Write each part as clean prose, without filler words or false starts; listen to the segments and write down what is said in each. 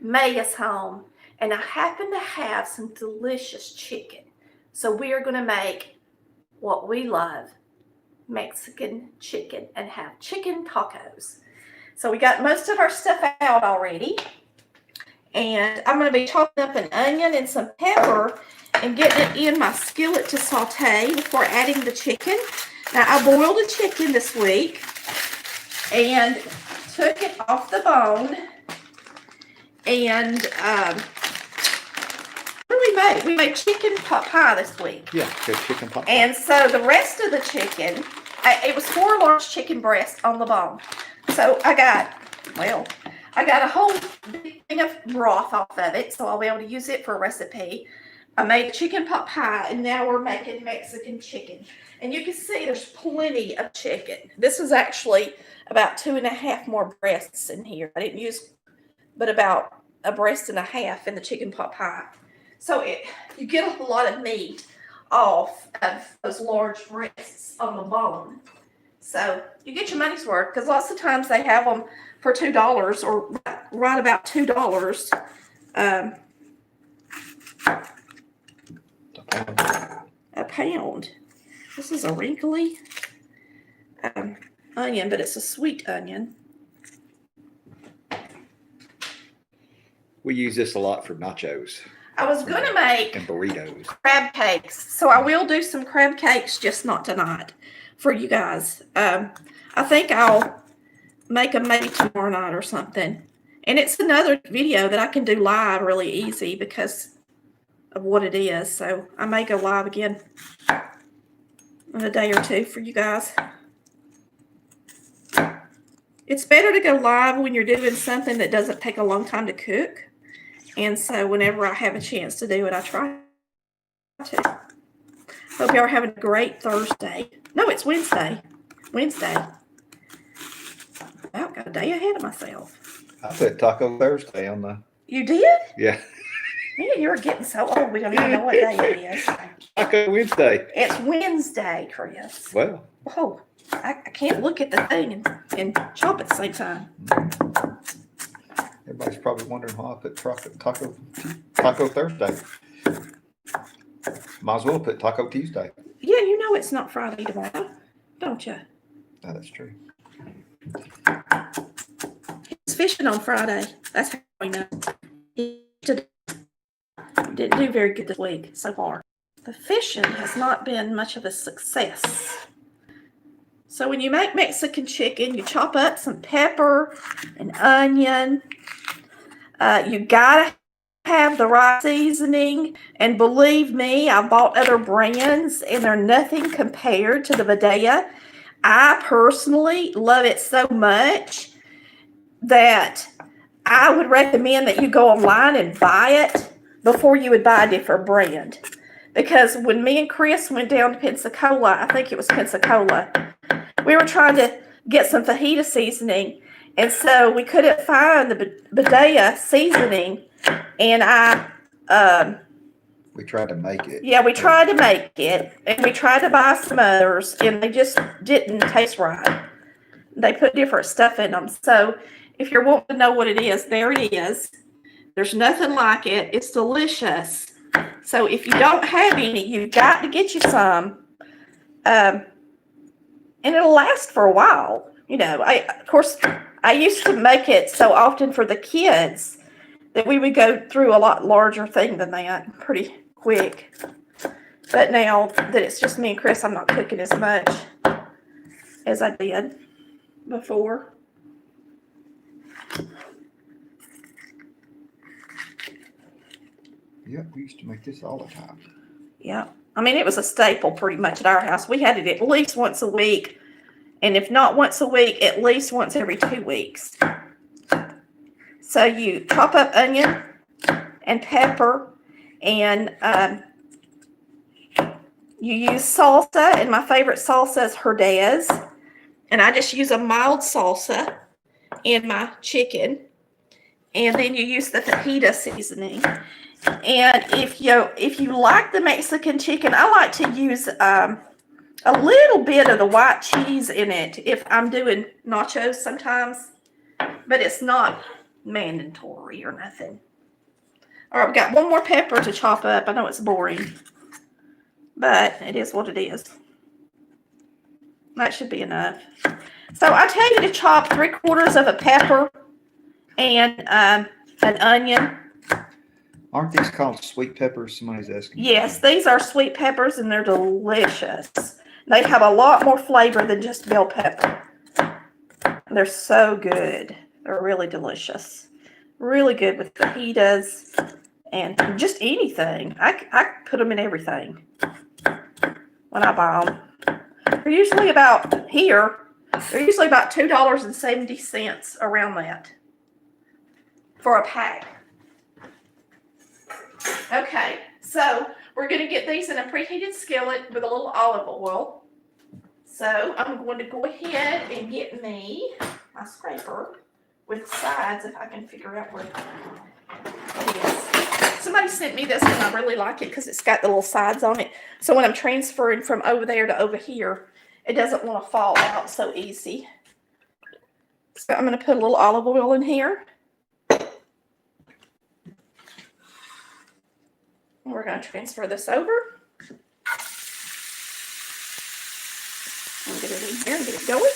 May is home, and I happen to have some delicious chicken. So we are going to make what we love, Mexican chicken, and have chicken tacos. So we got most of our stuff out already. And I'm going to be chopping up an onion and some pepper and getting it in my skillet to saute before adding the chicken. Now, I boiled a chicken this week and took it off the bone. And what did we make? We made chicken pot pie this week. Yeah, good chicken pot pie. And so the rest of the chicken, it was 4 large chicken breasts on the bone. So I got a whole big thing of broth off of it, so I'll be able to use it for a recipe. I made chicken pot pie, and now we're making Mexican chicken. And you can see there's plenty of chicken. This is actually about 2.5 more breasts in here. I didn't use but about a breast and a half in the chicken pot pie. So you get a lot of meat off of those large breasts on the bone. So you get your money's worth, because lots of times they have them for $2 or right about $2 a pound. This is a wrinkly onion, but it's a sweet onion. We use this a lot for nachos. I was going to make and burritos. Crab cakes, so I will do some crab cakes, just not tonight, for you guys. I think I'll make them maybe tomorrow night or something. And it's another video that I can do live really easy because of what it is. So I may go live again in a day or two for you guys. It's better to go live when you're doing something that doesn't take a long time to cook. And so whenever I have a chance to do it, I try to. Hope y'all are having a great Thursday. No, it's Wednesday. Wow, got a day ahead of myself. I put Taco Thursday on the... You did? Yeah. Man, you're getting so old, we don't even know what day it is. Taco Wednesday. It's Wednesday, Chris. Well. Oh, I can't look at the thing and chop at the same time. Everybody's probably wondering why I put Taco Thursday. Might as well put Taco Tuesday. Yeah, you know it's not Friday tomorrow, don't you? No, that's true. He's fishing on Friday. That's how we know. He didn't do very good this week so far. The fishing has not been much of a success. So when you make Mexican chicken, you chop up some pepper and onion. You gotta have the right seasoning, and believe me, I bought other brands and they're nothing compared to the Videa. I personally love it so much that I would recommend that you go online and buy it before you would buy a different brand. Because when me and Chris went down to Pensacola, I think it was Pensacola, we were trying to get some fajita seasoning, and so we couldn't find the Videa seasoning, and we tried to make it. Yeah, we tried to make it, and we tried to buy some others, and they just didn't taste right. They put different stuff in them. So if you're wanting to know what it is, there it is. There's nothing like it. It's delicious. So if you don't have any, you've got to get you some. And it'll last for a while. You know, of course, I used to make it so often for the kids that we would go through a lot larger thing than that pretty quick. But now that it's just me and Chris, I'm not cooking as much as I did before. Yeah, we used to make this all the time. Yeah. I mean, it was a staple pretty much at our house. We had it at least once a week. And if not once a week, at least once every 2 weeks. So you chop up onion and pepper, and you use salsa, and my favorite salsa is Herdez. And I just use a mild salsa in my chicken. And then you use the fajita seasoning. And if you like the Mexican chicken, I like to use a little bit of the white cheese in it if I'm doing nachos sometimes, but it's not mandatory or nothing. All right, we got one more pepper to chop up. I know it's boring, but it is what it is. That should be enough. So I tell you to chop 3/4 of a pepper and an onion. Aren't these called sweet peppers? Somebody's asking. Yes, these are sweet peppers and they're delicious. They have a lot more flavor than just bell pepper. They're so good. They're really delicious. Really good with fajitas and just anything. I put them in everything when I buy them. They're usually about they're usually about $2.70 around that for a pack. Okay, so we're going to get these in a preheated skillet with a little olive oil. So I'm going to go ahead and get me my scraper with sides, if I can figure out where it is. Somebody sent me this and I really like it because it's got the little sides on it. So when I'm transferring from over there to over here, it doesn't want to fall out so easy. So I'm going to put a little olive oil in here. We're going to transfer this over. Get it in here and get it going.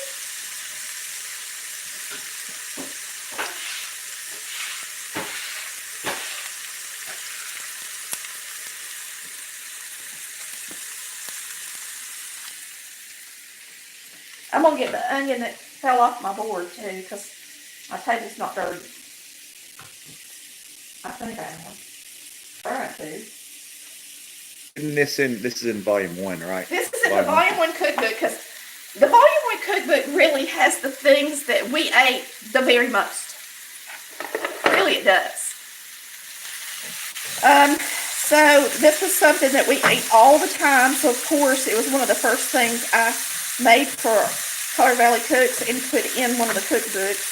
I'm going to get the onion that fell off my board too because my table's not dirty. I think I am. Trying to. This is in volume 1, right? This is in the volume 1 cookbook because the volume 1 cookbook really has the things that we ate the very most. Really, it does. So this was something that we ate all the time. So of course, it was one of the first things I made for Color Valley Cooks and put in one of the cookbooks.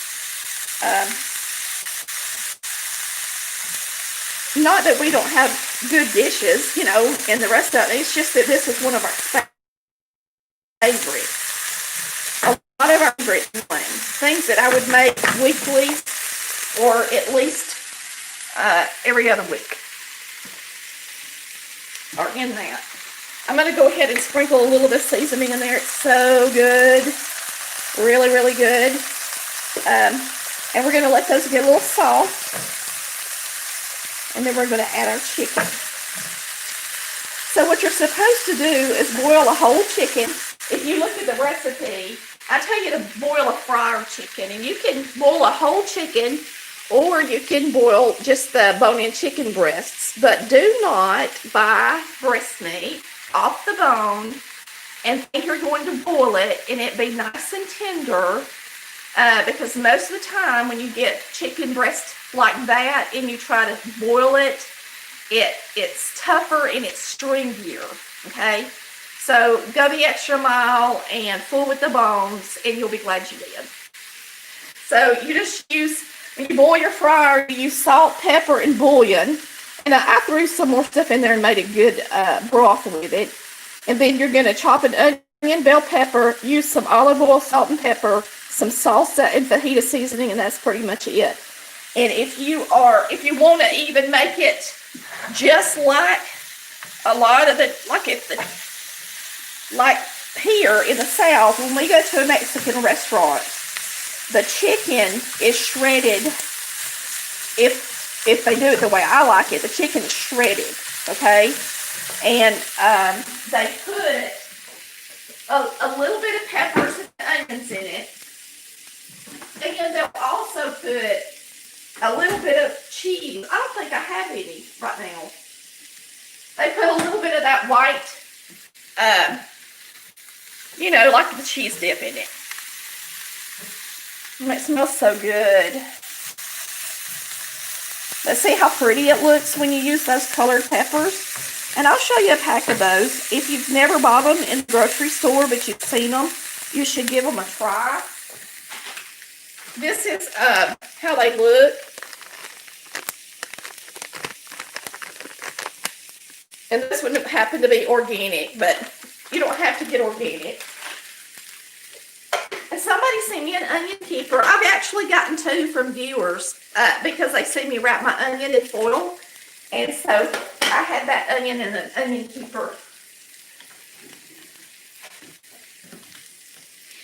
Not that we don't have good dishes, you know, and the rest of it. It's just that this is one of our favorites. A lot of our favorite things that I would make weekly or at least every other week are in that. I'm going to go ahead and sprinkle a little bit of seasoning in there. It's so good. Really, really good. And we're going to let those get a little soft. And then we're going to add our chicken. So what you're supposed to do is boil a whole chicken. If you look at the recipe, I tell you to boil a fryer chicken. And you can boil a whole chicken or you can boil just the bone-in chicken breasts. But do not buy breast meat off the bone and think you're going to boil it and it be nice and tender. Because most of the time when you get chicken breast like that and you try to boil it, it's tougher and it's stringier, okay? So go the extra mile and fool with the bones and you'll be glad you did. So you just use, when you boil your fryer, you use salt, pepper, and bouillon. And I threw some more stuff in there and made a good broth with it. And then you're going to chop an onion, bell pepper, use some olive oil, salt, and pepper, some salsa and fajita seasoning, and that's pretty much it. And if you want to even make it just like a lot of the, like here in the South, when we go to a Mexican restaurant, the chicken is shredded. If they do it the way I like it, the chicken is shredded, okay? And they put a little bit of peppers and onions in it. And they'll also put a little bit of cheese. I don't think I have any right now. They put a little bit of that white, you know, like the cheese dip in it. And it smells so good. But see how pretty it looks when you use those colored peppers? And I'll show you a pack of those. If you've never bought them in the grocery store, but you've seen them, you should give them a try. This is how they look. And this would happen to be organic, but you don't have to get organic. And somebody send me an onion keeper. I've actually gotten 2 from viewers because they see me wrap my onion in foil. And so I had that onion in an onion keeper.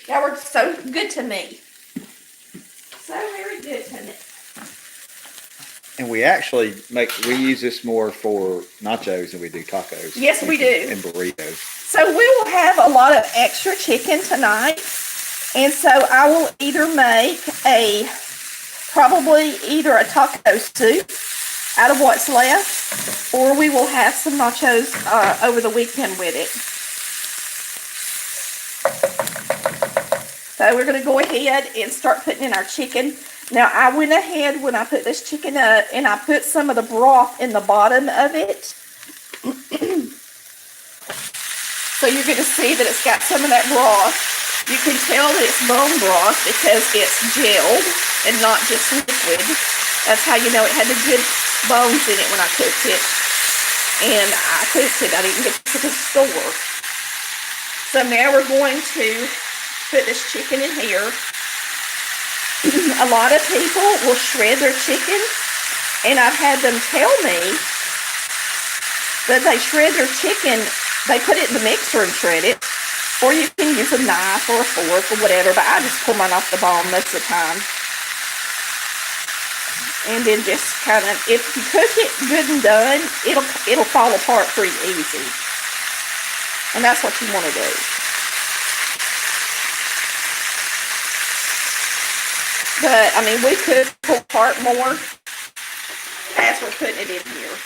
Y'all were so good to me. So very good to me. And we actually we use this more for nachos than we do tacos. Yes, we do. And burritos. So we will have a lot of extra chicken tonight. And so I will either make probably either a taco soup out of what's left, or we will have some nachos over the weekend with it. So we're going to go ahead and start putting in our chicken. Now, I went ahead when I put this chicken up and I put some of the broth in the bottom of it. So you're going to see that it's got some of that broth. You can tell that it's bone broth because it's gelled and not just liquid. That's how you know it had the good bones in it when I cooked it. And I cooked it. I didn't get it to the store. So now we're going to put this chicken in here. A lot of people will shred their chicken, and I've had them tell me that they shred their chicken, they put it in the mixer and shred it, or you can use a knife or a fork or whatever, but I just pull mine off the bone most of the time. And then just kind of, if you cook it good and done, it'll fall apart pretty easy. And that's what you want to do. But, I mean, we could pull apart more as we're putting it in here.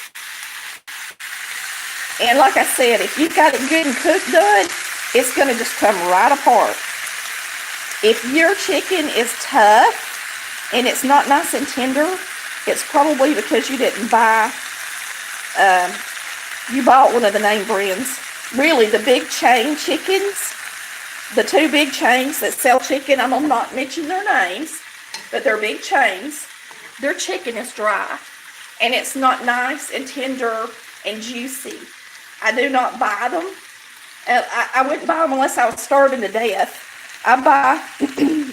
And like I said, if you've got it good and cooked done, it's going to just come right apart. If your chicken is tough and it's not nice and tender, it's probably because you didn't buy, you bought one of the name brands. Really, the big chain chickens, the 2 big chains that sell chicken, I'm going to not mention their names, but they're big chains. Their chicken is dry, and it's not nice and tender and juicy. I do not buy them. I wouldn't buy them unless I was starving to death. I buy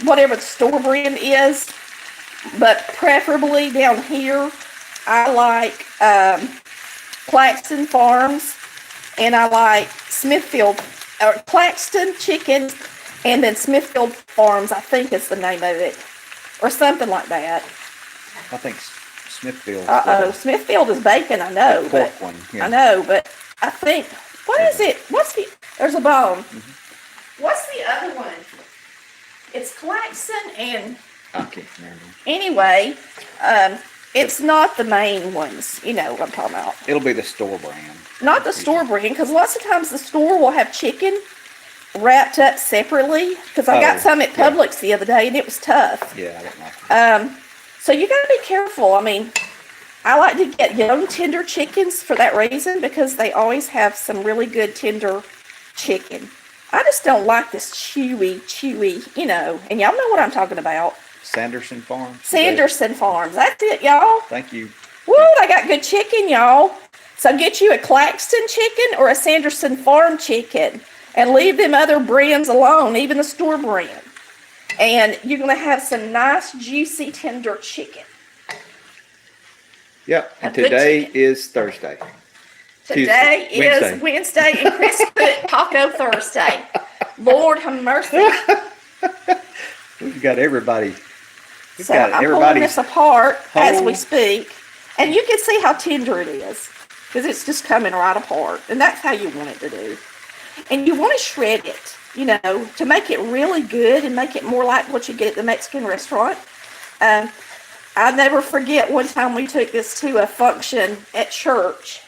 whatever the store brand is, but preferably down here, I like Claxton Farms, and I like Smithfield, or Claxton Chicken, and then Smithfield Farms, I think is the name of it, or something like that. I think Smithfield. Smithfield is bacon, I know. Pork one, yeah. I know, but I think, what is it? There's a bone. Mm-hmm. What's the other one? It's Claxton and, Okay, never mind. anyway, it's not the main ones. You know what I'm talking about. It'll be the store brand. Not the store brand, because lots of times the store will have chicken wrapped up separately, because I got some at Publix the other day, and it was tough. Yeah, I don't like that. So you got to be careful. I mean, I like to get young, tender chickens for that reason, because they always have some really good, tender chicken. I just don't like this chewy, you know, and y'all know what I'm talking about. Sanderson Farms? Sanderson Farms. That's it, y'all. Thank you. Woo, they got good chicken, y'all. So get you a Claxton chicken or a Sanderson Farm chicken, and leave them other brands alone, even the store brand. And you're going to have some nice, juicy, tender chicken. Yep, and today is Thursday. Today is Wednesday and Chris cooked Taco Thursday. Lord have mercy. We've got everybody. So I'm pulling this apart as we speak. And you can see how tender it is, because it's just coming right apart. And that's how you want it to do. And you want to shred it, you know, to make it really good and make it more like what you get at the Mexican restaurant. I'll never forget one time we took this to a function at church.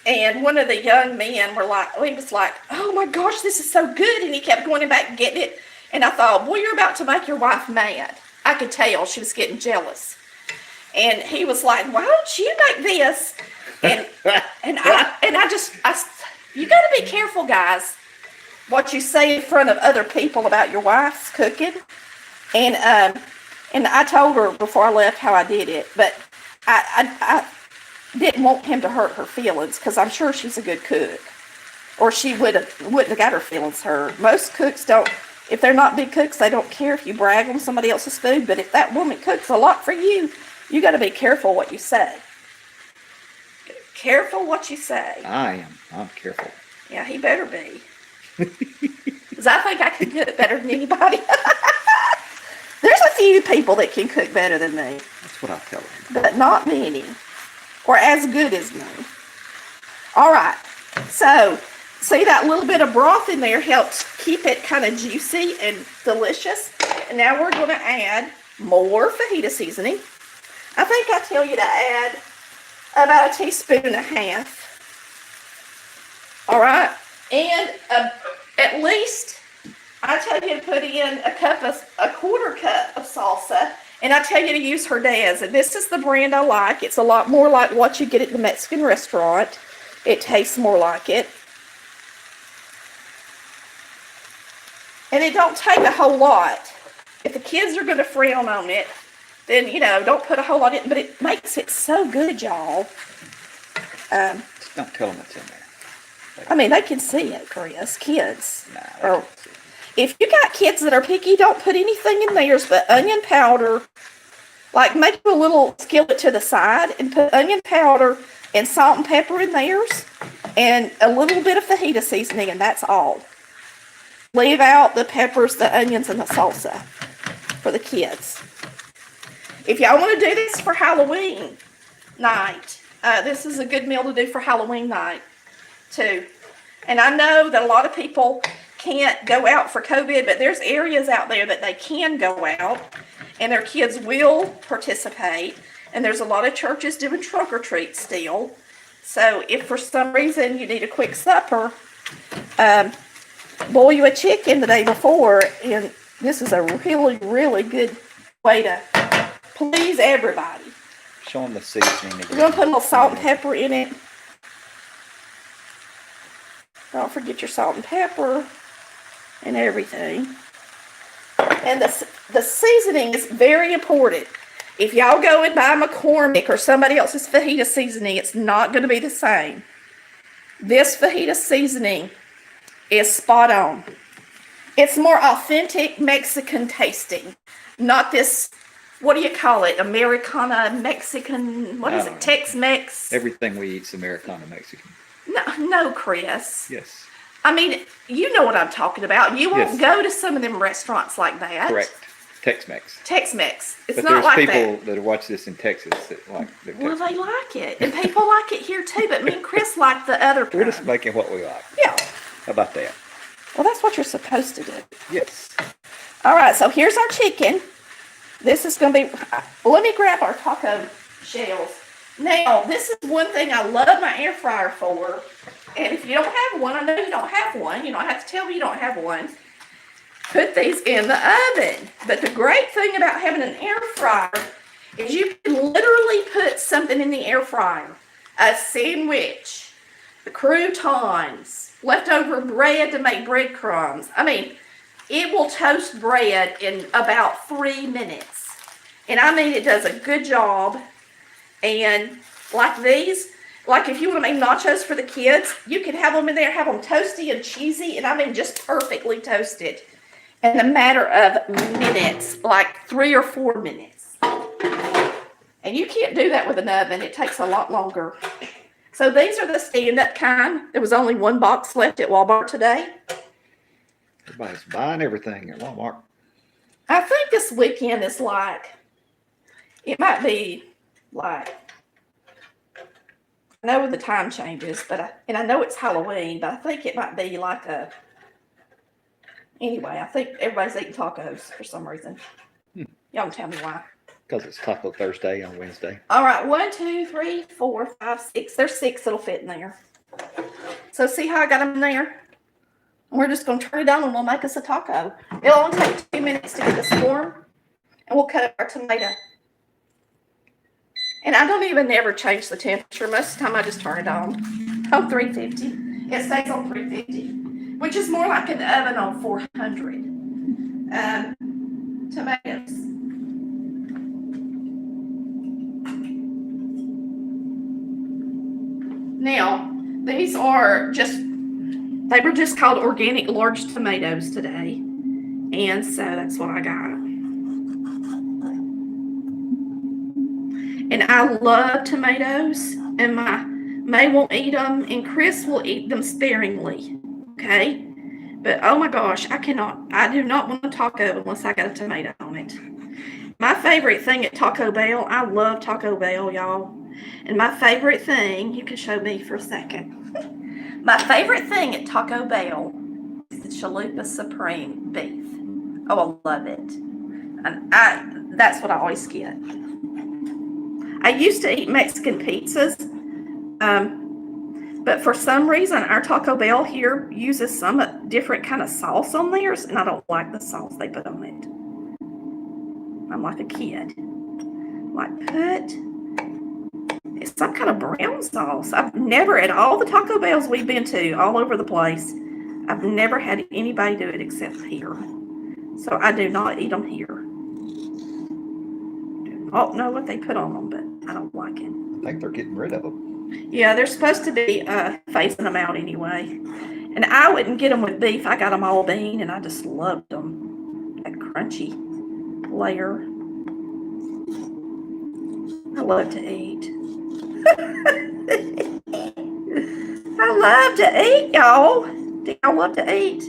And one of the young men he was like, oh my gosh, this is so good. And he kept going back and getting it. And I thought, well, you're about to make your wife mad. I could tell she was getting jealous. And he was like, why don't you make this? And you got to be careful, guys, what you say in front of other people about your wife's cooking. And I told her before I left how I did it, but I didn't want him to hurt her feelings, because I'm sure she's a good cook, or she wouldn't have got her feelings hurt. Most cooks don't. If they're not big cooks, they don't care if you brag on somebody else's food. But if that woman cooks a lot for you, you got to be careful what you say. Careful what you say. I am. I'm careful. Yeah, he better be. Because I think I can cook better than anybody. There's a few people that can cook better than me. That's what I tell them. But not many. Or as good as me. All right. So, see that little bit of broth in there helps keep it kind of juicy and delicious. And now we're going to add more fajita seasoning. I think I tell you to add about a teaspoon and a half. All right. And at least I tell you to put in a quarter cup of salsa. And I tell you to use Herdez. And this is the brand I like. It's a lot more like what you get at the Mexican restaurant. It tastes more like it. And it don't take a whole lot. If the kids are going to frown on it, then, don't put a whole lot in. But it makes it so good, y'all. Don't tell them it's in there. They can see it, Chris. Kids. Nah, if you got kids that are picky, don't put anything in theirs but onion powder. Like, make a little skillet to the side and put onion powder and salt and pepper in theirs. And a little bit of fajita seasoning, and that's all. Leave out the peppers, the onions, and the salsa for the kids. If y'all want to do this for Halloween night, this is a good meal to do for Halloween night, too. And I know that a lot of people can't go out for COVID, but there's areas out there that they can go out, and their kids will participate. And there's a lot of churches doing trunk or treat still. So if for some reason you need a quick supper, boil you a chicken the day before, and this is a really, really good way to please everybody. Show them the seasoning again. We're going to put a little salt and pepper in it. Don't forget your salt and pepper and everything. And the seasoning is very important. If y'all go and buy McCormick or somebody else's fajita seasoning, it's not going to be the same. This fajita seasoning is spot on. It's more authentic Mexican tasting. Not this, what do you call it? Americana, Mexican, what is it? Tex-Mex? Everything we eat's Americana Mexican. No, Chris. Yes. You know what I'm talking about. You won't go to some of them restaurants like that. Correct. Tex-Mex. Tex-Mex. It's but not like that. there's people that watch this in Texas that like their Well, Tex-Mex. they like it. And people like it here too, but me and Chris like the other kind. We're just making what we like. Yeah. How about that? Well, that's what you're supposed to do. Yes. All right, so here's our chicken. This is going to be, let me grab our taco shells. Now, this is one thing I love my air fryer for. And if you don't have one, I know you don't have one. You don't have to tell me you don't have one. Put these in the oven. But the great thing about having an air fryer is you can literally put something in the air fryer. A sandwich, the croutons, leftover bread to make breadcrumbs. It will toast bread in about 3 minutes. And it does a good job. And like these, like if you want to make nachos for the kids, you can have them in there, have them toasty and cheesy, and just perfectly toasted in a matter of minutes, like 3 or 4 minutes. And you can't do that with an oven. It takes a lot longer. So these are the stand-up kind. There was only one box left at Walmart today. Everybody's buying everything at Walmart. I think this weekend is it might be I know the time changes, and I know it's Halloween, but I think it might be anyway, I think everybody's eating tacos for some reason. Y'all can tell me why. Because it's Taco Thursday on Wednesday. All right, 1, 2, 3, 4, 5, 6. There's 6 that'll fit in there. So see how I got them in there? We're just going to turn it on and we'll make us a taco. It'll only take 2 minutes to get this warm, and we'll cut up our tomato. And I don't even ever change the temperature. Most of the time I just turn it on 350. It stays on 350, which is more like an oven on 400. Tomatoes. Now, they were just called organic large tomatoes today. And so that's what I got. And I love tomatoes, and my May won't eat them, and Chris will eat them sparingly. Okay? But oh my gosh, I do not want a taco unless I got a tomato on it. My favorite thing at Taco Bell, I love Taco Bell, y'all. And my favorite thing, you can show me for a second. My favorite thing at Taco Bell is the Chalupa Supreme beef. Oh, I love it. And that's what I always get. I used to eat Mexican pizzas, but for some reason our Taco Bell here uses some different kind of sauce on theirs, and I don't like the sauce they put on it. I'm like a kid. It's some kind of brown sauce. I've never, at all the Taco Bells we've been to all over the place, I've never had anybody do it except here. So I do not eat them here. Do not know what they put on them, but I don't like it. I think they're getting rid of them. Yeah, they're supposed to be phasing them out anyway. And I wouldn't get them with beef. I got them all bean, and I just loved them. That crunchy layer. I love to eat. I love to eat, y'all. Do y'all love to eat?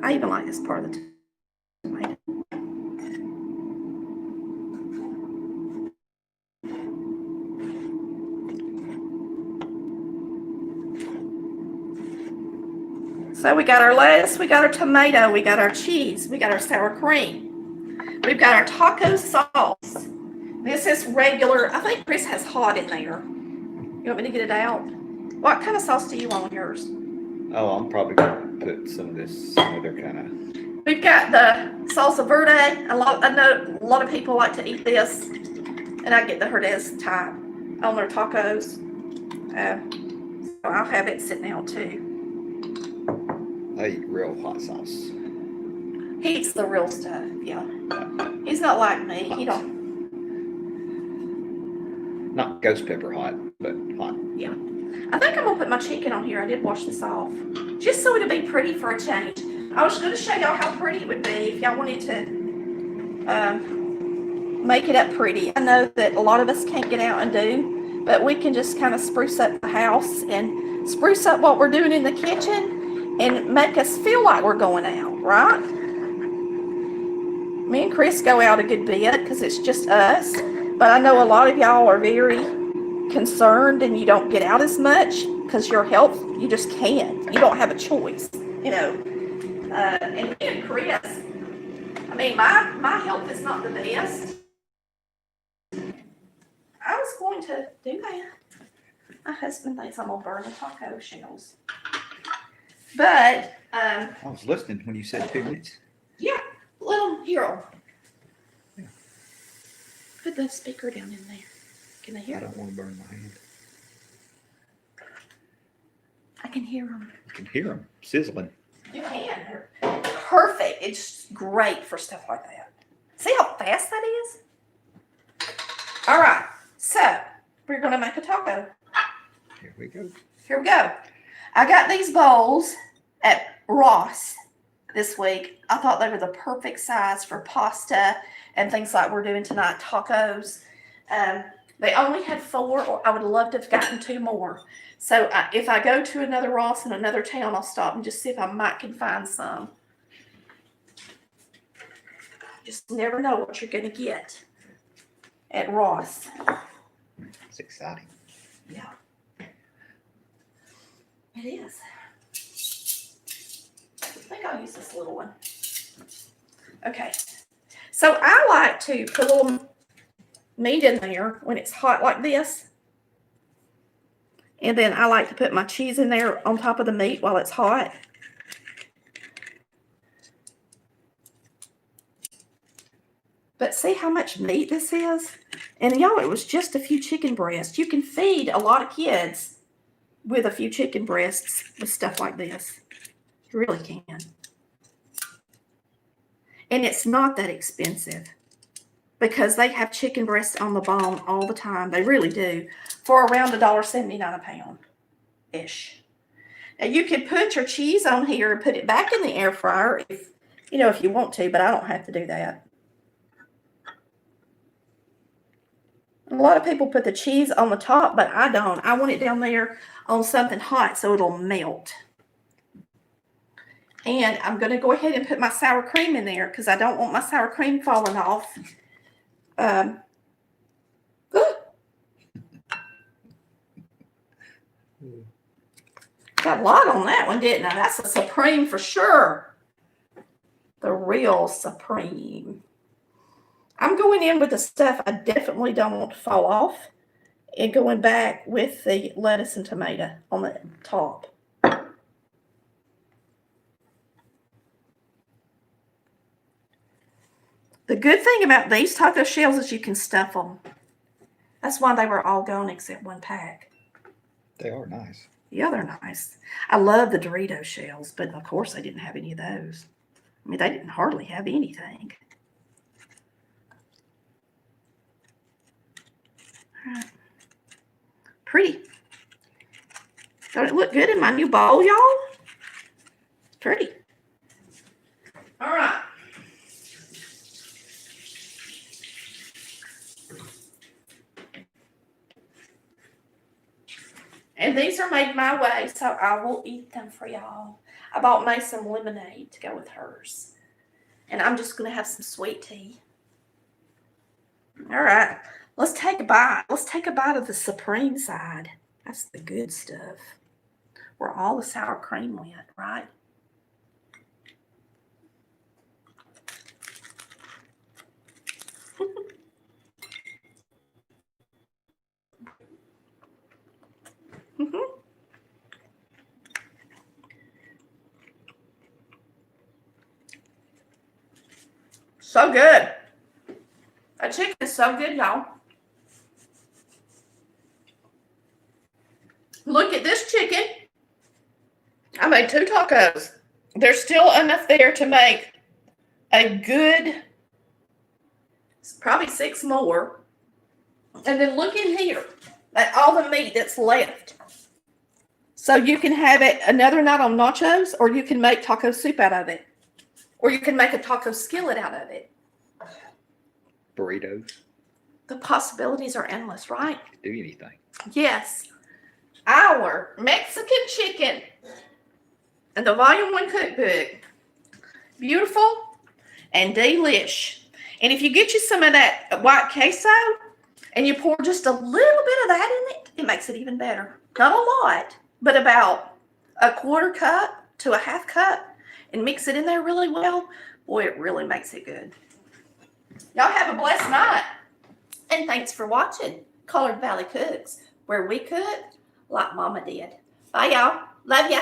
I even like this part of the tomato. So we got our lettuce, we got our tomato, we got our cheese, we got our sour cream. We've got our taco sauce. This is regular. I think Chris has hot in there. You want me to get it out? What kind of sauce do you want on yours? Oh, I'm probably going to put some of this other kind of. We've got the salsa verde. I know a lot of people like to eat this, and I get the Herdez type on their tacos. So I'll have it sitting out too. I eat real hot sauce. He eats the real stuff, yeah. He's not like me. He don't. Not ghost pepper hot, but hot. Yeah. I think I'm gonna put my chicken on here. I did wash this off, just so it'll be pretty for a change. I was gonna show y'all how pretty it would be if y'all wanted to make it up pretty. I know that a lot of us can't get out and do, but we can just kind of spruce up the house and spruce up what we're doing in the kitchen and make us feel like we're going out, right? Me and Chris go out a good bit because it's just us, but I know a lot of y'all are very concerned and you don't get out as much because your health, you just can't. You don't have a choice, you know. And me and Chris, I mean, my health is not the best. I was going to do that. My husband thinks I'm gonna burn the taco shells. But I was listening when you said 2 minutes. yeah, little hero. Put the speaker down in there. Can they hear I them? don't want to burn my hand. I can hear them. You can hear them sizzling. You can. They're perfect. It's great for stuff like that. See how fast that is? All right. So we're going to make a taco. Here we go. Here we go. I got these bowls at Ross this week. I thought they were the perfect size for pasta and things like we're doing tonight, tacos. They only had 4, or I would love to have gotten 2 more. So if I go to another Ross in another town, I'll stop and just see if I might can find some. Just never know what you're going to get at Ross. It's exciting. Yeah. It is. I think I'll use this little one. Okay. So I like to put a little meat in there when it's hot like this. And then I like to put my cheese in there on top of the meat while it's hot. But see how much meat this is? And y'all, it was just a few chicken breasts. You can feed a lot of kids with a few chicken breasts with stuff like this. You really can. And it's not that expensive because they have chicken breasts on the bone all the time. They really do. For around $1.79 a pound-ish. Now you could put your cheese on here and put it back in the air fryer if you want to, but I don't have to do that. A lot of people put the cheese on the top, but I don't. I want it down there on something hot so it'll melt. And I'm going to go ahead and put my sour cream in there because I don't want my sour cream falling off. Got a lot on that one, didn't I? That's a Supreme for sure. The real Supreme. I'm going in with the stuff I definitely don't want to fall off and going back with the lettuce and tomato on the top. The good thing about these taco shells is you can stuff them. That's why they were all gone except one pack. They are nice. Yeah, they're nice. I love the Dorito shells, but of course they didn't have any of those. I mean, they didn't hardly have anything. All right. Pretty. Don't it look good in my new bowl, y'all? It's pretty. All right. And these are made my way, so I will eat them for y'all. I bought May some lemonade to go with hers. And I'm just going to have some sweet tea. All right. Let's take a bite. Let's take a bite of the Supreme side. That's the good stuff. Where all the sour cream went, right? So good. That chicken is so good, y'all. Look at this chicken. I made 2 tacos. There's still enough there to make a good, probably 6 more. And then look in here at all the meat that's left. So you can have it another night on nachos, or you can make taco soup out of it. Or you can make a taco skillet out of it. Burritos. The possibilities are endless, right? Do anything. Yes. Our Mexican chicken and the Volume 1 cookbook. Beautiful and delish. And if you get you some of that white queso and you pour just a little bit of that in it, it makes it even better. Not a lot, but about a 1/4 cup to a 1/2 cup, and mix it in there really well. Boy, it really makes it good. Y'all have a blessed night. And thanks for watching Colored Valley Cooks, where we cook like Mama did. Bye, y'all. Love ya.